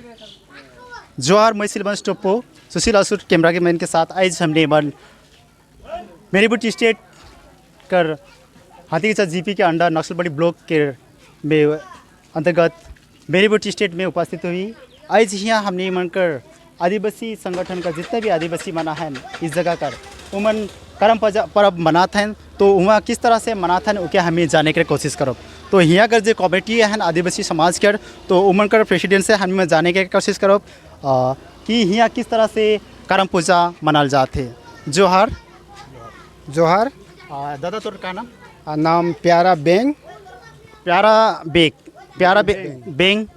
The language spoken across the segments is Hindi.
जोहार मैं सिलवन स्टोपो सुशील असुर कैमरा के मैन के साथ आज हमने मेरीबुट स्टेट कर हाथीगेछा जीपी के अंडर नक्सलबाड़ी ब्लॉक के में अंतर्गत मेरीबुट स्टेट में उपस्थित हुई। आज यहाँ हमने मनकर आदिवासी संगठन का जितने भी आदिवासी मना है इस जगह कर उमन करम पर्व मनाते हैं, तो वहाँ किस तरह से मनाते हैं उके हमें जाने की कोशिश करो। तो यहाँ कर जो कमेटी है आदिवासी समाज कर, तो उमन कर प्रेसिडेंट से हमें जाने की कोशिश करो कि यहाँ किस तरह से करम पूजा मनाल जाते। जोहार जोहार। दादा तोर का नाम प्यारा बेंग। प्यारा बेंग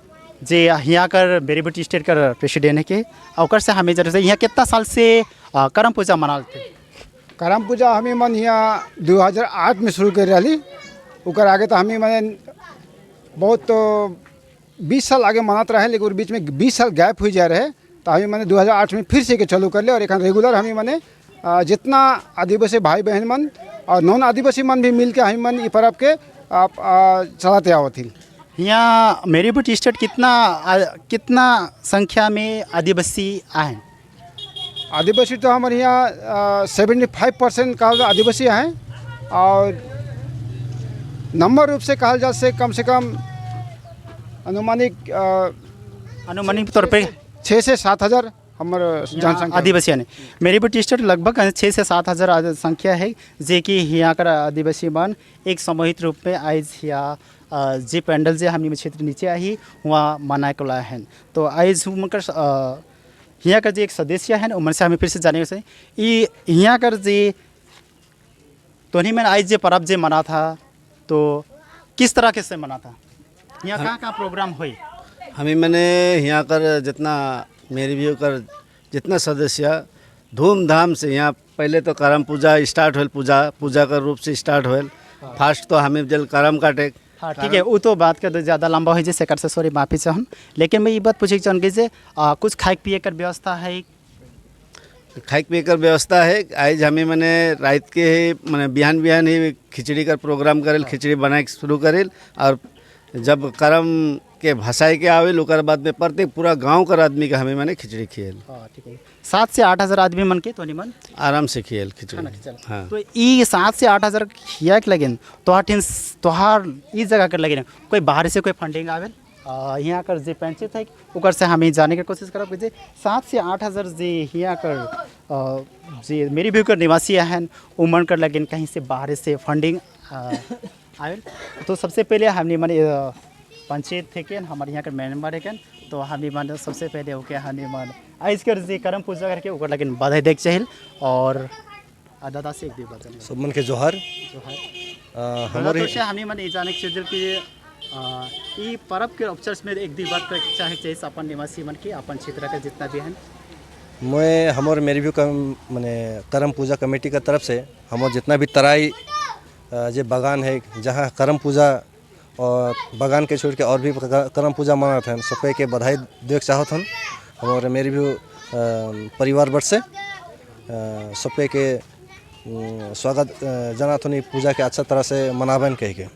जे यहाँ कर मेरीबुट स्टेट कर प्रेसिडेंट है के अवकर से हमें जैसे यहाँ कितना साल से करम पूजा मनाते। करम पूजा हमें मन यहाँ 2008 में शुरू कर रही। उकर आगे तो हमें मैंने बहुत तो 20 साल आगे मनाते रहे, लेकिन बीच में 20 साल गैप हुई जा रहे। तो हमें मैंने 2008 में फिर से के चालू कर लिया और एक रेगुलर हमें मैंने जितना आदिवासी भाई बहन मन और नॉन आदिवासी मन भी मिल के हमें मन ये पर्व के चलाते आवत थी। यहाँ मेरीबुट स्टेट कितना संख्या में आदिवासी आए। आदिवासी तो हमारे यहाँ 75% का आदिवासी हैं और नंबर रूप से कहा जा से कम अनुमानिक तौर पे 6 से 7 हज़ार हमारे जनसंख्या आदिवासी ने मेरीबुट स्टेट लगभग 6 से 7 हज़ार संख्या है जे कि यहाँ कर आदिवासी मन एक सामूहिक रूप में आज यहाँ जे पैंडल जे हमने क्षेत्र नीचे आई वहाँ मनाए को लाए हैं। तो आज उनकर यहाँ का जो एक सदस्य है उमर से हमें फिर से जाने से यहाँ कर जे तो नहीं मैंने आज जे पर्व जे मना था तो किस तरह के से मना था, यहाँ कहाँ प्रोग्राम हुई। हमें मैंने यहाँ कर जितना मेरी भी कर जितना सदस्य धूमधाम से यहाँ पहले तो करम पूजा स्टार्ट होल, पूजा का रूप से स्टार्ट होल। फर्स्ट तो हमें जल करम काटे। हाँ ठीक है, वो तो बात कर ज़्यादा लंबा हो जाए से सॉरी माफ़ी चाहूँ, लेकिन मैं ये बात पूछे चाहूँ कि जे कुछ खाए पिए कर व्यवस्था है। खाए पिए कर व्यवस्था है। आज हमें मैंने रात के मैंने बिहान ही खिचड़ी का प्रोग्राम करेल, खिचड़ी बनाए शुरू करेल और जब करम के भसाई के आवेल उकर बाद में प्रत्येक पूरा गांव का आदमी का हमें मैंने खिचड़ी खियल। हाँ ठीक है, 7 से 8 हज़ार आदमी मन के तो नहीं मन आराम से खियल खिचड़ी। हाँ तो ये 7 से 8 हज़ार खिया के लगे तोहार इस जगह कर लगे कोई बाहर से कोई फंडिंग आवेल यहाँ कर जे पंचायत है उकर से हमें जाने की कोशिश करब जे 7 से 8 हज़ार जे यहाँ कर जे मेरी भी कर निवासी हैं उमन कर लगे कहीं से बाहर से फंडिंग आवेल। तो सबसे पहले हमने मन पंचायत थे के हमारे यहाँ के मेंबर है तो हमें मन सबसे पहले हो गया हमें मन आज कर जे करम पूजा करके उकर लगे बधाई देख चाहिए। और दादा से एक दे बात सब मन के जोहार। हमारे हमें मन ये जाने के कि ये पर्व के अवसर में एक दी बात चाहे चाहिए अपन निवासी मन के अपन क्षेत्र का जितना भी है। मैं हमारे मेरी भी मैंने करम पूजा कमेटी का तरफ से हमारे जितना भी तराई जो बागान है जहाँ करम पूजा और बागान के छोड़ के और भी करम पूजा मनाते हैं सबके के बधाई देख चाहत हन। हमारे मेरी भी परिवार वर्ष से सबके के स्वागत जना थोनी पूजा के अच्छा तरह से मनाबन कह के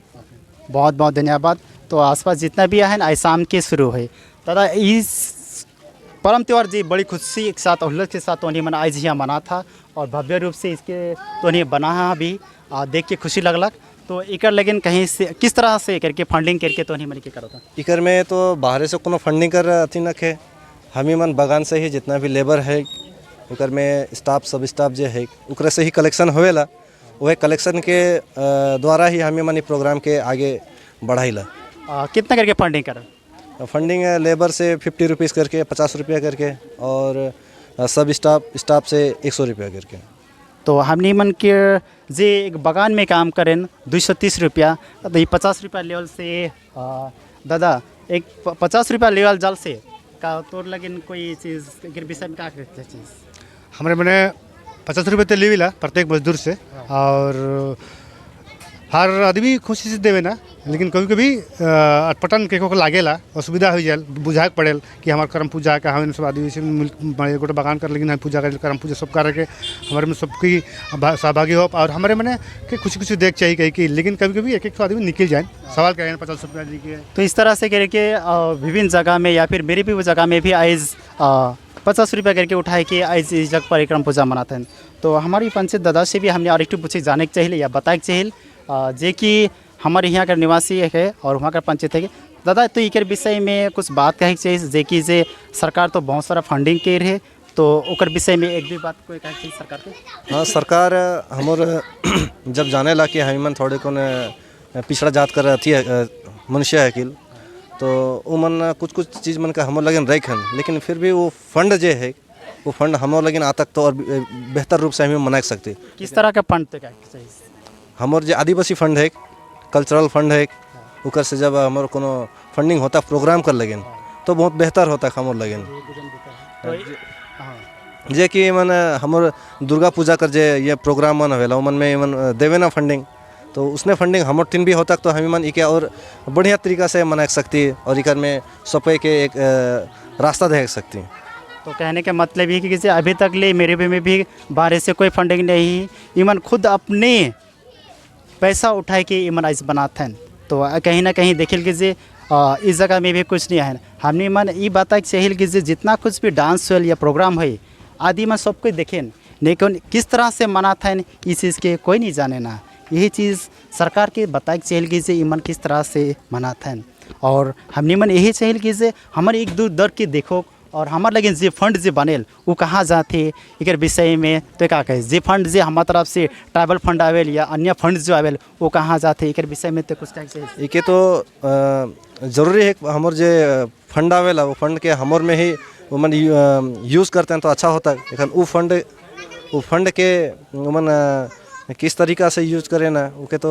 बहुत बहुत धन्यवाद। तो आसपास जितना भी है आज शाम के शुरू है दादा इस परम त्यौहार जी बड़ी खुशी के साथ उल्लास के साथ तो नहीं मना आज यहाँ मना था और भव्य रूप से इसके तो नहीं बना भी देख के खुशी लगलक। तो इकर लेकिन कहीं से किस तरह से करके फंडिंग करके तो नहीं मन के करो था इकर में तो बाहर से कोनो फंडिंग कर अथी न खे हमें मन बागान से ही जितना भी लेबर है उकर में स्टाफ सब स्टाफ जो है उकरे से ही कलेक्शन होएला वह कलेक्शन के द्वारा ही हमें मन प्रोग्राम के आगे बढ़ाईला। कितना करके फंडिंग कर फंडिंग लेबर से 50 रुपीज़ करके 50 रुपया करके और सब स्टाफ से 100 रुपया करके। तो हमने मन के जे एक बागान में काम करें 230 रुपया तो ये 50 रुपया लेवल से दादा एक 50 रुपया लेवल जल से का तोड़ लगे कोई चीज़ विषय में क्या करते चीज़ हमारे मैंने 50 रुपये तो लेविला प्रत्येक मजदूर से और हर आदमी खुशी से देवे ना लेकिन कभी कभी अटपटन के को लागेला असुविधा हो जाए बुझाए पड़ेल कि हमारे करम पूजा के हमें सब आदिवासी मिल गोटे बगान कर लेकिन हम पूजा कर करम पूजा सब करके हमारे में सबकी सहभागी हो और हमारे मैंने कि कुछ कुछ देख चाहिए कहीं कि लेकिन कभी कभी एक एक आदमी निकल जाए सवाल करें 50 रुपया दी के। तो इस तरह से करके विभिन्न जगह में या फिर मेरी भी वो जगह में भी आइज 50 रुपया करके उठाए कि आइज इस जगह परिक्रम पूजा मनाते हैं। तो हमारी पंचायत दादा से भी हमने और एक पूछे जाने के चाहिए या बताए के चाहिए जे कि हमारे यहाँ का निवासी है और वहाँ का पंचायत है दादा। तो एक विषय में कुछ बात कहे चाहिए जे कि जे सरकार तो बहुत सारा फंडिंग के रहे तो ओकर विषय में एक भी बात कोई कहे चाहिए सरकार के। हाँ, सरकार हमर जब जाने ला कि हम थोड़े को पिछड़ा जात कर अथी मनुष्य है किल तो वो मन कुछ कुछ चीज़ मन का हमर लगन रखन लेकिन फिर भी वो फंड जे है वो फंड हमर लगन आ तक तो और बेहतर रूप से हमें मना सकते। किस तरह का फंड चाहिए? हमर जो आदिवासी फंड है कल्चरल फंड है उकर से जब हमारे कोनो फंडिंग होता प्रोग्राम कर लगन तो बहुत बेहतर होता हमर लगन जे कि मन हमर दुर्गा पूजा कर जे ये प्रोग्राम मन होवेला मन में मन देवे ना फंडिंग तो उसने फंडिंग हमर टीम भी होता तो हम मन इके और बढ़िया तरीका से मना सकती और इकर में सपे के एक रास्ता देख सकती। तो कहने का मतलब ये कि जैसे अभी तक ले मेरे में भी बाहर से कोई फंडिंग नहीं ईमन खुद अपने पैसा उठाए के ईमन आइस बनाते हैं। तो कहीं ना कहीं देखिल कि जे इस जगह में भी कुछ नहीं है हमने मन ये बात चाहिए कि जे जितना कुछ भी डांस या प्रोग्राम है आदि में सब कोई देखें लेकिन किस तरह से मनाते हैं इस चीज़ के कोई नहीं जाने ना। यही चीज़ सरकार के बताए चाहिए कि जे ईमन किस तरह से मनाते हैं और हमने मन यही चाहिए कि जे हमारे एक दूर दर के देखो और हमारे लगे जे फंड जे बनेल वो कहाँ जाते एक विषय में तो क्या कहे जे फंड जे हमारे तरफ से ट्राइबल फंड आवेल या अन्य फंड जो आवेल वो कहाँ जाते एक विषय में तो कुछ चाहिए। इके तो जरूरी है हमर जे फंड आवेला वो फंड के हमर में ही वो मन यूज़ करते हैं तो अच्छा होता है। लेकिन वो फंड के मन किस तरीका से यूज करें ना उके तो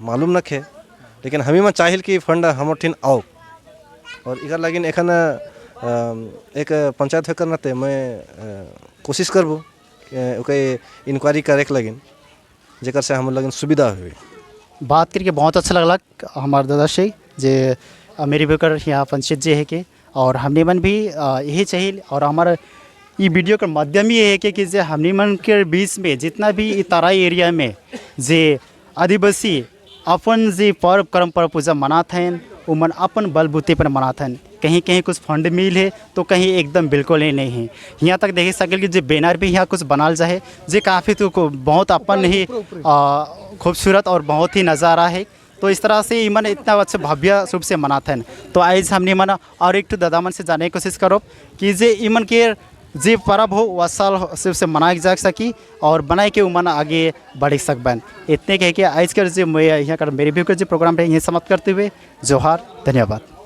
मालूम न है लेकिन हमें मन चाहिए कि फंड हमर ठिन आओ और इकर लगिन एखन एक पंचायत होकर नाते मैं कोशिश करबो ओके इंक्वायरी करे के लगिन जेकर से हम लगिन सुविधा हुई। बात करके बहुत अच्छा लगला हमारे दादा से जे मेरी बेकर यहाँ पंचायत जे है के और हमने मन भी यही चाहिए और हमारा ये वीडियो का माध्यम ये है कि जे हमने मन के बीच में जितना भी तराई एरिया में जे आदिवासी अपन जे पर्व कर्म पर्व पूजा मनाते हैं वो मन अपन बलबूते पर मनाते हैं। कहीं कहीं कुछ फंड मिल है तो कहीं एकदम बिल्कुल ही नहीं है। यहाँ तक देख सके कि जो बैनर भी यहाँ कुछ बनाल जाए जे काफ़ी तो बहुत अपन ही खूबसूरत और बहुत ही नज़ारा है। तो इस तरह से मन इतना अच्छा भव्य रूप से मनाते हैं। तो आज हमने मन और एक दादा मन से जाने की कोशिश करो कि जे इमन के जे पर्व हो वह साल सिर्फ से मनाई जा सकी और बनाए के मन आगे बढ़ सकबन। इतने कह के आज कर जो यहाँ कर मेरे भी जो प्रोग्राम है यही समाप्त करते हुए जोहार धन्यवाद।